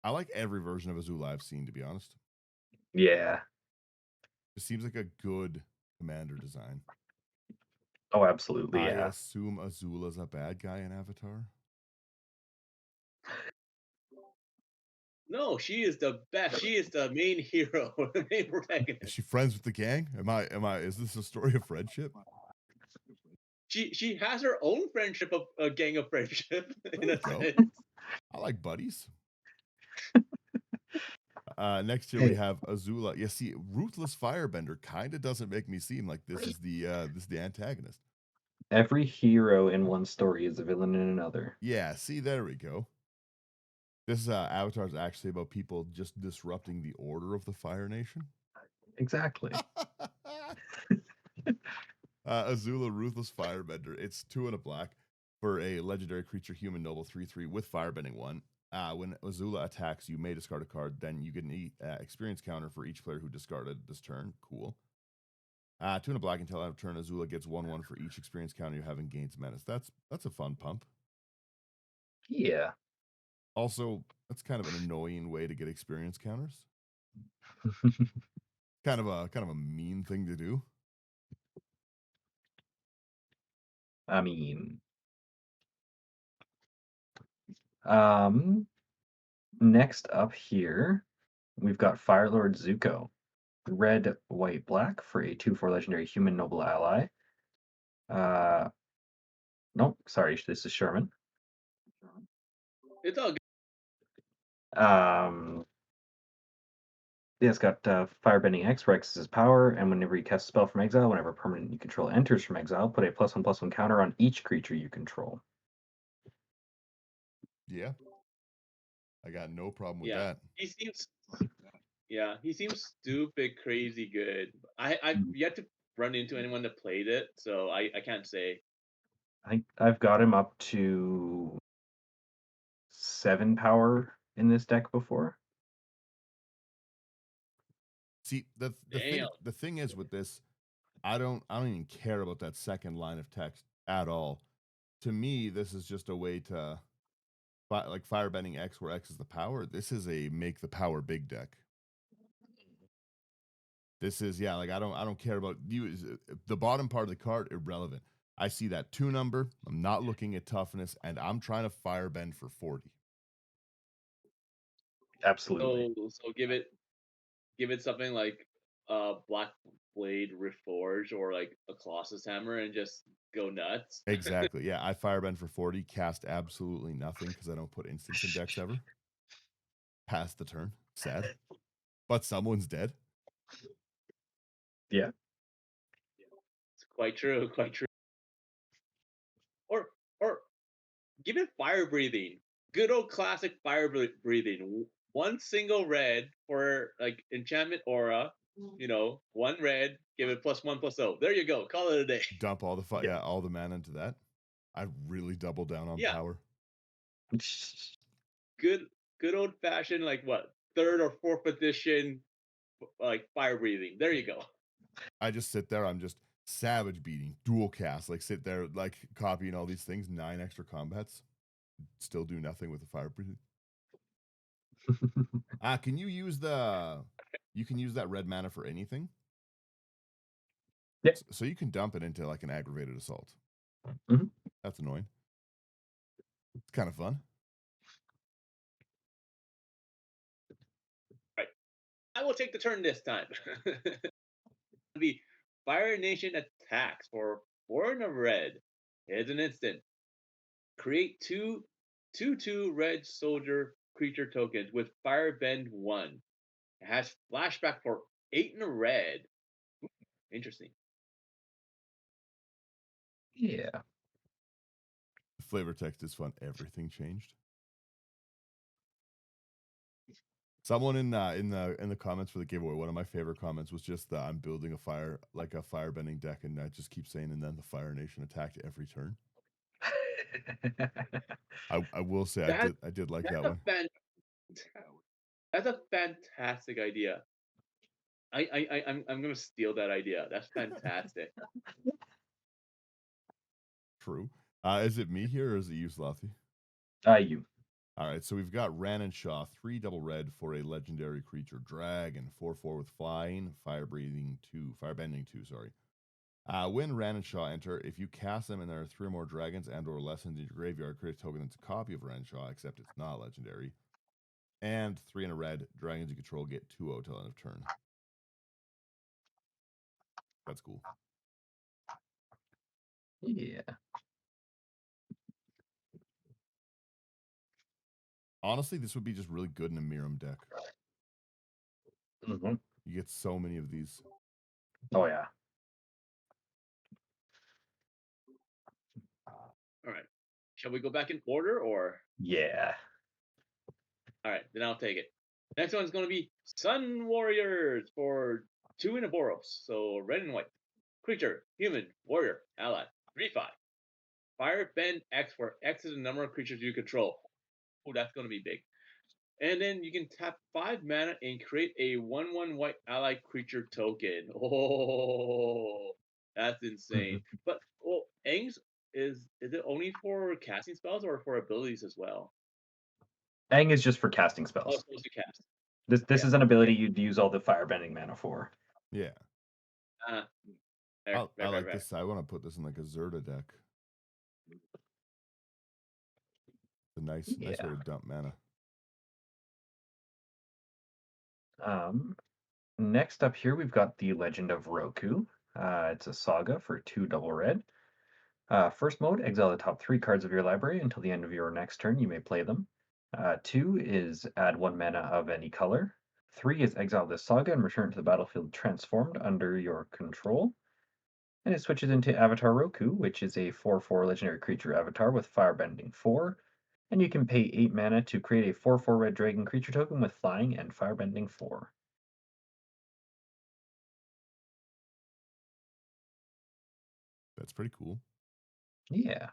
I like every version of Azula I've seen, to be honest. Yeah. It seems like a good commander design. Oh, absolutely. I Yeah. assume Azula's a bad guy in Avatar. No, she is the best. She is the main hero, the main Is protagonist. she friends with the gang? Is this a story of friendship? She has her own friendship of a gang of friendship There in we a go. sense. I like buddies. Next here we Hey, have Azula. Yeah, see, Ruthless Firebender kind of doesn't make me seem like this is the antagonist. every hero in one story is a villain in another. Yeah, see, there we go. This Avatar is actually about people just disrupting the order of the Fire Nation. Exactly. Azula, Ruthless Firebender. It's 2 and a black for a legendary creature, human noble, 3/3 with firebending 1. When Azula attacks, you may discard a card. Then you get an experience counter for each player who discarded this turn. Cool. 2 and a black until out of turn. Azula gets 1/1 for each experience counter you have and gains menace. That's a fun pump. Yeah. Also, that's kind of an annoying way to get experience counters. Kind of a mean thing to do. I mean, um, next up here, we've got Firelord Zuko. Red, white, black for a 2/4 legendary human noble ally. Uh, nope, sorry, this is Sherman. It's all good. Um, yeah, it's got Firebending X, for X's power, and whenever you cast a spell from exile, whenever a permanent you control enters from exile, put a +1/+1 counter on each creature you control. Yeah, I got no problem with Yeah, that. he seems. Yeah, he seems stupid, crazy good. I've Mm. yet to run into anyone that played it, so I can't say. I think I've got him up to 7 power in this deck before. See, Damn. the thing is with this, I don't even care about that second line of text at all. To me, this is just a way to like firebending X where X is the power. This is a make the power big deck. This is yeah, like I don't care about you. The bottom part of the card irrelevant. I see that 2 number. I'm not looking at toughness, and I'm trying to firebend for 40. Absolutely. So give it something like Black Blade Reforge or like a Colossus Hammer and just go nuts. Exactly. Yeah, I firebend for 40. Cast absolutely nothing because I don't put instants in decks ever. Pass the turn. Sad, but someone's dead. Yeah. It's quite true, quite true. Or give it fire breathing. Good old classic fire breathing. One single red for like enchantment aura. You know, one red. Give it +1/+0. There you go. Call it a day. Dump all the Yeah. yeah, all the mana into that. I really double down on Yeah, power. good old fashioned like what third or fourth edition like fire breathing. There you go. I just sit there. I'm just savage beating, dual cast, like sit there, like copying all these things, 9 extra combats, still do nothing with the fire breathing. Can you use you can use that red mana for anything? Yeah. So you can dump it into like an aggravated assault. Mhm. That's annoying. It's kind of fun. Right. I will take the turn this time. The Fire Nation attacks for 4 and a red. Here's an instant. Create 2/2 red soldier creature tokens with Firebend 1. It has flashback for 8 and a red. Interesting. Yeah. The flavor text is fun. Everything changed. Someone in the comments for the giveaway, one of my favorite comments was just that I'm building a firebending deck, and I just keep saying, and then the Fire Nation attacked every turn. I will say That I did like that's that a one. that's a fantastic idea. I'm gonna steal that idea. That's fantastic. True. Is it me here or is it you, Slothy? You. All right, so we've got Ran and Shaw, 3 double red for a legendary creature, dragon, 4/4 with flying, fire breathing 2, firebending 2, sorry. When Ran and Shaw enter, if you cast them and there are 3 or more dragons and or lessons in your graveyard, create a token that's a copy of Ran and Shaw, except it's not legendary. And 3 in a red, dragons you control get 2/0 till end of turn. That's cool. Yeah. Honestly, this would be just really good in a Miram deck. Mhm. You get so many of these. Oh yeah. All right. Shall we go back in order or? Yeah. All right, then I'll take it. Next one's going to be Sun Warriors for 2 in a Boros. So red and white. Creature, human, warrior, ally. 3/5. Fire Bend X for X is the number of creatures you control. Oh, that's going to be big. And then you can tap 5 mana and create a 1/1 white ally creature token. Oh, that's insane. Mhm. But Aang's is it only for casting spells or for abilities as well? Aang is just for casting Oh, it's spells. supposed to cast. This Yeah. is an Okay. ability you'd use all the firebending mana for. Yeah. Uh, right, I right, right, like right. this. I want to put this in like a Zerta deck. It's a nice way Yeah. to dump mana. Next up here we've got the Legend of Roku. It's a saga for 2 double red. First mode, exile the top 3 cards of your library until the end of your next turn. You may play them. 2 is add 1 mana of any color. 3 is exile this saga and return to the battlefield transformed under your control. And it switches into Avatar Roku, which is a 4/4 legendary creature avatar with firebending 4. And you can pay 8 mana to create a 4/4 red dragon creature token with flying and firebending 4. That's pretty cool. Yeah.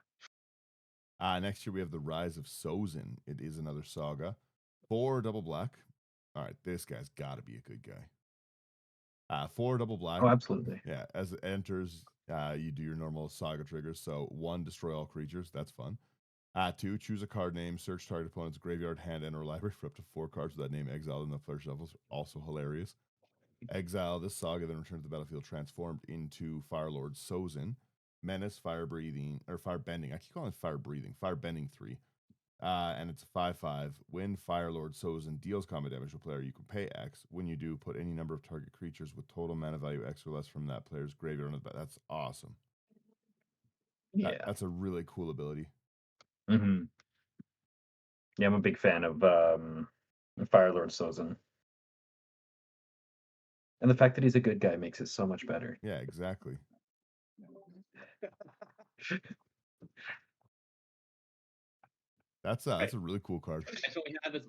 Next year we have the Rise of Sozin. It is another saga. 4 double black. All right, this guy's got to be a good guy. 4 double black. Oh, absolutely. Yeah, as it enters, you do your normal saga triggers. So 1, destroy all creatures. That's fun. 2, choose a card name, search target opponent's graveyard, hand, and or library for up to 4 cards with that name exiled in the player shuffles. Also hilarious. Exile this saga, then return to the battlefield transformed into Firelord Sozin. Menace, fire breathing, or fire bending. I keep calling it fire breathing. Fire bending 3. And it's a 5/5. When Firelord Sozin deals combat damage to a player, you can pay X. When you do, put any number of target creatures with total mana value X or less from that player's graveyard on the back. That's awesome. Yeah. That's a really cool ability. Hmm. Yeah, I'm a big fan of Firelord Sozin. And the fact that he's a good guy makes it so much better. Yeah, exactly. That's Right. a really cool card. Next one we have is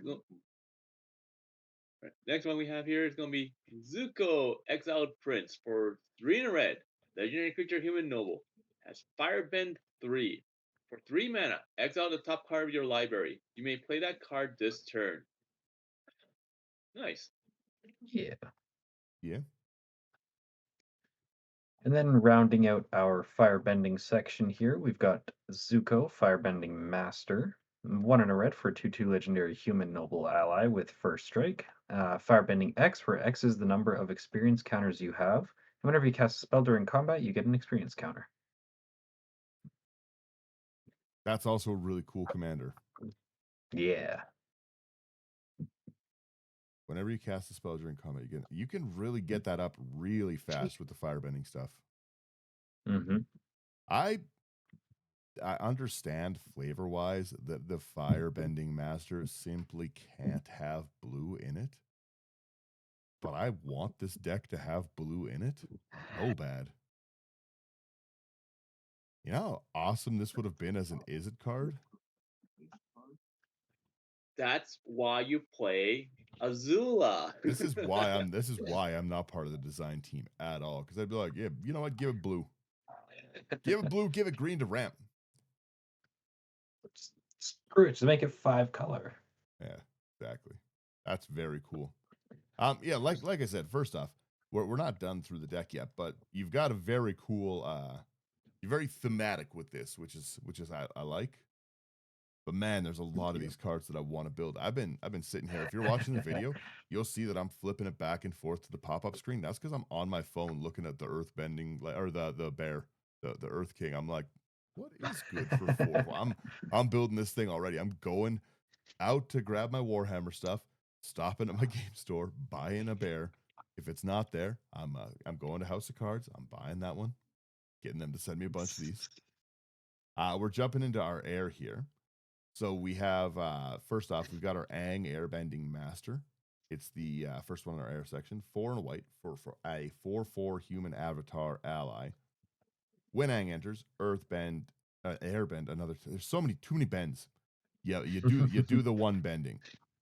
next one we have here is going to be Zuko, Exiled Prince for 3 in a red. Legendary creature, human noble. Has Firebend 3. For 3 mana, exile the top card of your library. You may play that card this turn. Nice. Yeah. Yeah. And then rounding out our firebending section here, we've got Zuko, Firebending Master. 1 in a red for 2/2 legendary human noble ally with first strike. Firebending X, where X is the number of experience counters you have. And whenever you cast a spell during combat, you get an experience counter. That's also a really cool commander. Yeah. Whenever you cast a spell during combat, you can really get that up really fast with the firebending stuff. Mm-hmm. I understand flavor wise that the firebending master simply can't have blue in it. But I want this deck to have blue in it so bad. You know how awesome this would have been as an Is It card? That's why you play Azula. This is why I'm not part of the design team at all. Because I'd be like, yeah, you know what? Give it blue. Give it blue, give it green to ramp. Screw it, just make it 5 color. Yeah, exactly. That's very cool. Yeah, like I said, first off, we're not done through the deck yet, but you've got a very cool you're very thematic with this, which is I like. But man, there's a lot of these cards that I want to build. I've been sitting here. If you're watching the video, you'll see that I'm flipping it back and forth to the pop-up screen. That's because I'm on my phone looking at the earth bending or the bear, the Earth King. I'm like, what is good for 4? I'm building this thing already. I'm going out to grab my Warhammer stuff, stopping at my game store, buying a bear. If it's not there, I'm going to House of Cards. I'm buying that one, getting them to send me a bunch of these. We're jumping into our air here. So we have first off, we've got our Aang Airbending Master. It's the first one in our air section. 4 and a white for a 4/4 human avatar ally. When Aang enters, Earthbend, Airbend, another. There's too many bends. Yeah, you do the one bending.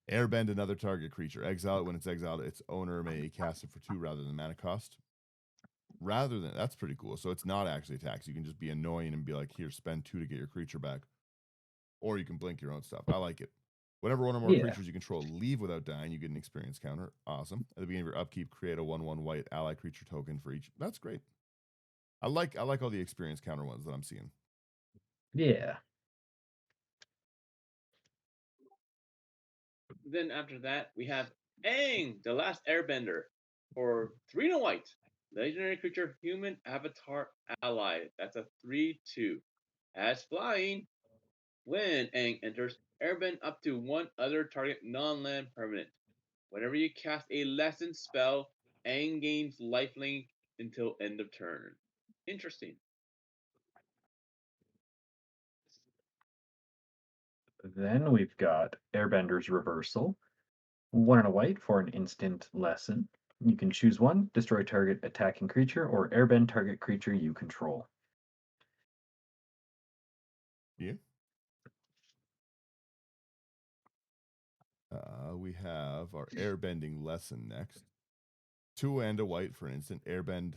Airbend another target creature. Exile it when it's exiled. Its owner may cast it for 2 rather than mana cost. That's pretty cool. So it's not actually attacks. You can just be annoying and be like, here, spend 2 to get your creature back. Or you can blink your own stuff. I like it. Whenever one or more Yeah. creatures you control leave without dying, you get an experience counter. Awesome. At the beginning of your upkeep, create a 1/1 white ally creature token for each. That's great. I like all the experience counter ones that I'm seeing. Yeah. Then after that, we have Aang, the Last Airbender, for 3 and a white. Legendary creature, human avatar ally. That's a 3/2. As flying, when Aang enters, airbend up to 1 other target non-land permanent. Whenever you cast a lessened spell, Aang gains lifelink until end of turn. Interesting. Then we've got Airbender's Reversal. 1 and a white for an instant lesson. You can choose one, destroy target attacking creature, or airbend target creature you control. Yeah. We have our airbending lesson next. 2 and a white for an instant. Airbend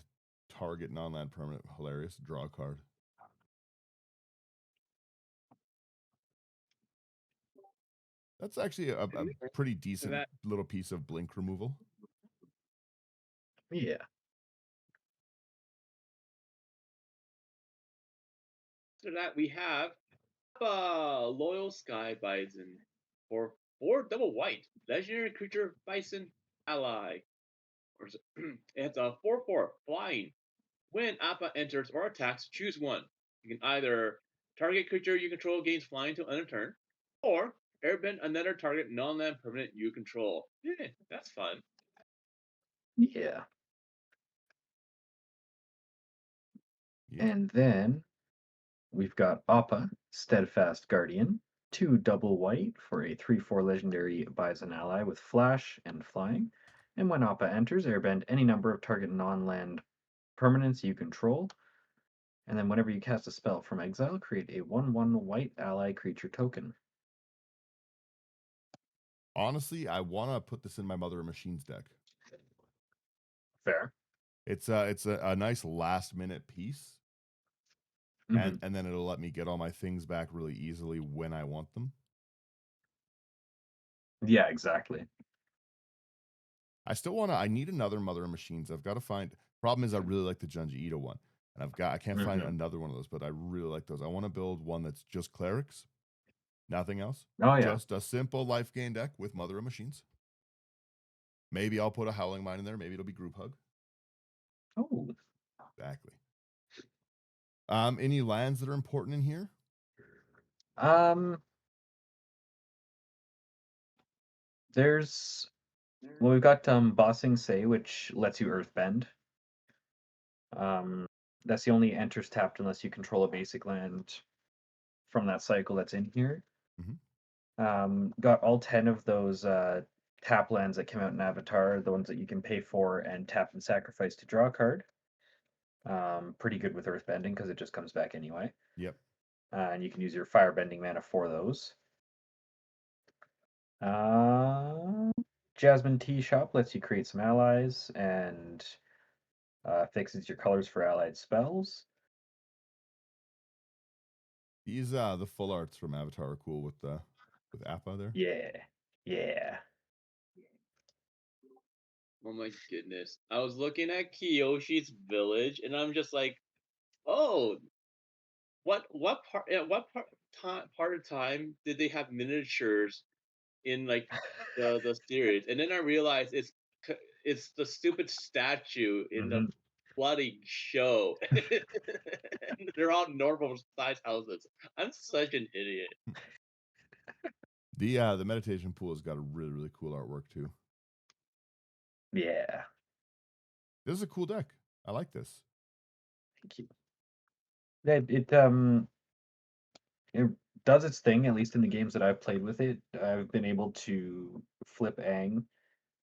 target non-land permanent. Hilarious. Draw a card. That's actually a pretty decent that little piece of blink removal. Yeah. After that, we have Loyal Sky Bison for 4 double white. Legendary creature Bison ally. Or it's a 4/4 flying. When Appa enters or attacks, choose one. You can either target creature you control gains flying to end of turn, or airbend another target non-land permanent you control. Yeah, that's fun. Yeah. And then we've got Appa, Steadfast Guardian, 2 double white for a 3/4 legendary Bison ally with flash and flying. And when Appa enters, airbend any number of target non-land permanents you control. And then whenever you cast a spell from exile, create a 1/1 white ally creature token. Honestly, I want to put this in my Mother of Machines deck. Fair. It's a nice last minute piece. Mhm. And then it'll let me get all my things back really easily when I want them. Yeah, exactly. I need another Mother of Machines. I've got to find. Problem is, I really like the Junji Ito one, and I can't find Mhm. another one of those, but I really like those. I want to build one that's just clerics, nothing else, Oh, yeah. just a simple life gain deck with Mother of Machines. Maybe I'll put a Howling Mine in there. Maybe it'll be Group Hug. Oh. Exactly. Any lands that are important in here? There's well, we've got Bossing Say, which lets you earthbend. That's the only enters tapped unless you control a basic land from that cycle that's in here. Got all 10 of those tap lands that came out in Avatar, the ones that you can pay for and tap and sacrifice to draw a card. Pretty good with earthbending because it just comes back anyway. Yep. And you can use your firebending mana for those. Jasmine Tea Shop lets you create some allies and fixes your colors for allied spells. These the full arts from Avatar are cool with Appa there. Yeah, yeah. Oh my goodness. I was looking at Kiyoshi's village and I'm just like, oh, part of time did they have miniatures in like the series? And then I realized it's the stupid statue in the Hmm. bloody show. And they're all normal size houses. I'm such an idiot. The meditation pool has got a really, really cool artwork too. Yeah. This is a cool deck. I like this. Thank you. It does its thing, at least in the games that I've played with it. I've been able to flip Aang,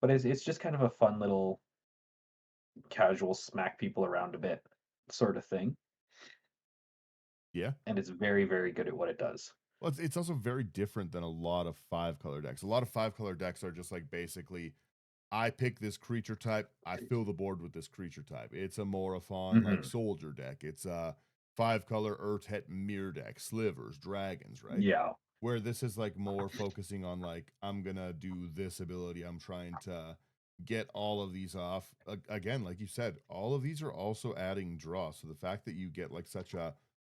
but it's just kind of a fun little casual smack people around a bit sort of thing. Yeah. And it's very, very good at what it does. Well, it's also very different than a lot of 5-color decks. A lot of 5-color decks are just like basically, I pick this creature type, I fill the board with this creature type. It's a Morophon like Hmm. soldier deck. It's a 5-color Urtet mirror deck, slivers, dragons, right? Yeah. Where this is like more focusing on like, I'm gonna do this ability. I'm trying to get all of these off. Again, like you said, all of these are also adding draw. So the fact that you get like such a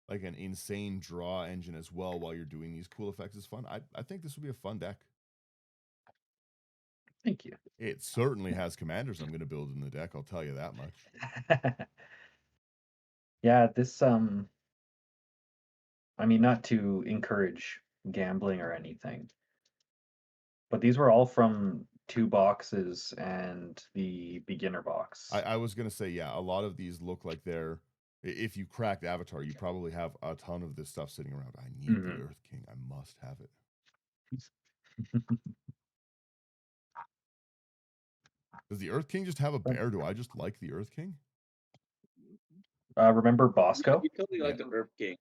like an insane draw engine as well while you're doing these cool effects is fun. I think this would be a fun deck. Thank you. It certainly has commanders I'm going to build in the deck, I'll tell you that much. Yeah, this I mean, not to encourage gambling or anything, but these were all from 2 boxes and the beginner box. I was going to say, yeah, a lot of these look like they're, if you cracked Avatar, you probably have a ton of this stuff sitting around. I need the Mhm. Earth King. I must have it. Does the Earth King just have a bear? Do I just like the Earth King? Remember Yeah, Bosco? you totally Yeah. like the Earth King.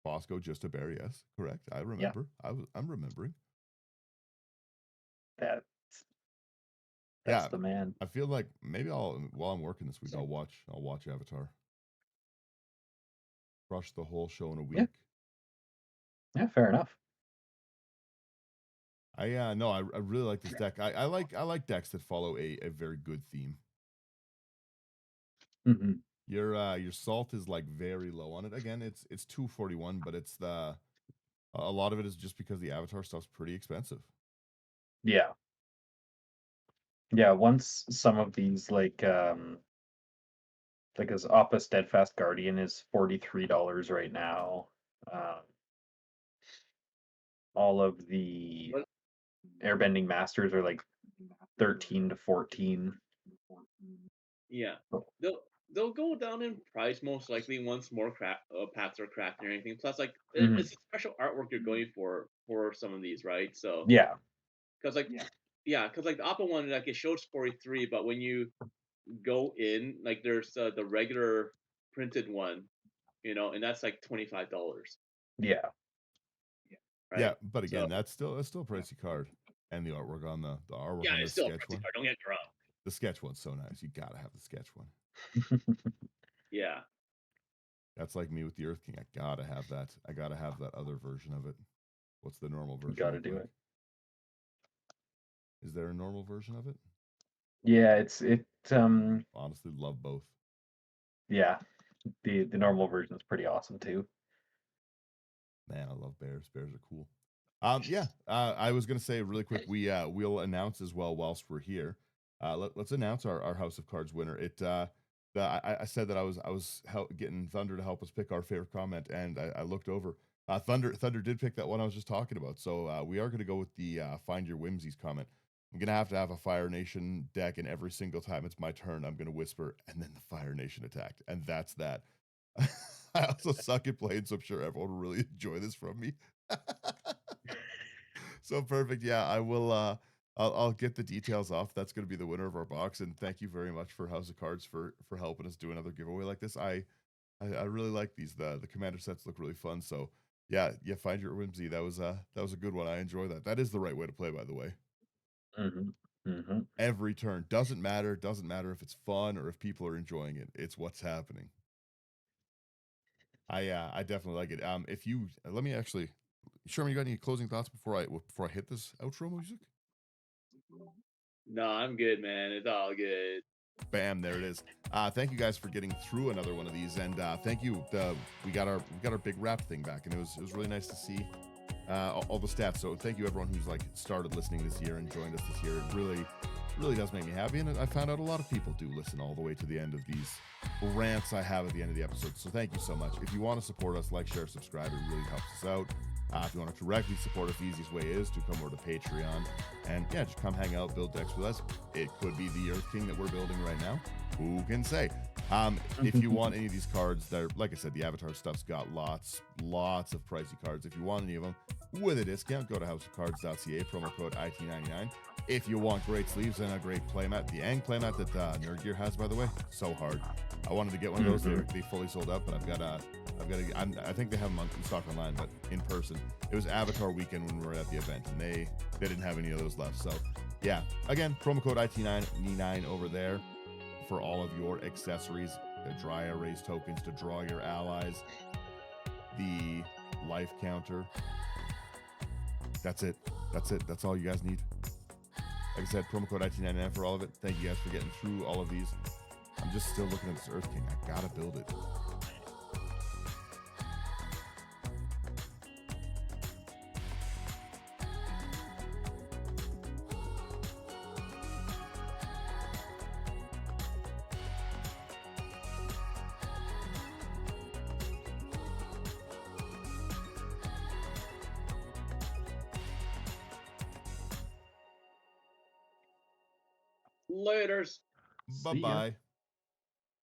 Bosco, just a bear, yes. Correct. I Yeah. remember. I'm remembering. That's Yeah, the man. I feel like maybe while I'm working this week, I'll watch Avatar. Crush the whole show in a Yeah. week. Yeah, fair enough. No, I really like this deck. I like decks that follow a very good theme. hmm Your salt is like very low on it. Again, it's 241, but it's a lot of it is just because the Avatar stuff's pretty expensive. Yeah. Yeah, once some of these like his Appa Steadfast Guardian is $43 right now. All of the But Airbending Masters are like 13 to 14. yeah, Oh, they'll go down in price most likely once more packs are crafted or anything. Plus, like mhm. it's a special artwork you're going for some of these, right? So Yeah. because like because like the Appa one, like it shows 43, but when you go in, like there's the regular printed one, and that's like $25, Yeah. Yeah, right? but again, So that's still a pricey card. And the artwork on the artwork yeah, on the it's still a sketch pricey one. card. Don't get me wrong. The sketch one's so nice. You gotta have the sketch one. Yeah. That's like me with the Earth King. I gotta have that. I gotta have that other version of it. What's the normal You version got to look do like? it. Is there a normal version of it? Yeah, Honestly, love both. yeah, the normal version is pretty awesome too. Man, I love bears. Bears are cool. Yeah. I was gonna say really quick. We'll announce as well whilst we're here. Let's announce our House of Cards winner. I said that I was getting Thunder to help us pick our favorite comment, and I looked over. Thunder did pick that one I was just talking about. So we are gonna go with the Find Your Whimsies comment. I'm gonna have to have a Fire Nation deck, and every single time it's my turn, I'm gonna whisper, and then the Fire Nation attacked, and that's that. I also suck at playing, so I'm sure everyone will really enjoy this from me. So perfect. Yeah, I will. I'll get the details off. That's going to be the winner of our box. And thank you very much for House of Cards for helping us do another giveaway like this. I really like these. The commander sets look really fun. So yeah, find your whimsy. That was a good one. I enjoy that. That is the right way to play, by the way. hmm hmm Every turn doesn't matter. Doesn't matter if it's fun or if people are enjoying it. It's what's happening. I definitely like it. If you let me actually, Sherman, you got any closing thoughts before I hit this outro music? No, I'm good, man. It's all good. Bam, there it is. Thank you guys for getting through another one of these, and thank you. We got our big wrap thing back, and it was really nice to see all the stats. So thank you everyone who's like started listening this year and joined us this year. It really does make me happy, and I found out a lot of people do listen all the way to the end of these rants I have at the end of the episode. So thank you so much. If you want to support us, like, share, subscribe. It really helps us out. If you want to directly support us, the easiest way is to come over to Patreon and yeah, just come hang out, build decks with us. It could be the Earth King that we're building right now. Who can say? If you want any of these cards, that are, like I said, the Avatar stuff's got lots of pricey cards. If you want any of them with a discount, go to houseofcards.ca, promo code IT99. If you want great sleeves and a great playmat, the Aang playmat that Nerd Gear has, by the way, so hard. I wanted to get one of those. They fully sold out, but I think they have them in stock online, but in person. It was Avatar weekend when we were at the event, and they didn't have any of those left. So yeah, again, promo code IT99 over there for all of your accessories, the dry erase tokens to draw your allies, the life counter. That's it. That's all you guys need. Like I said, promo code IT99 for all of it. Thank you guys for getting through all of these. I'm just still looking at this Earth King. I gotta build it. Laters. See ya. Bye-bye.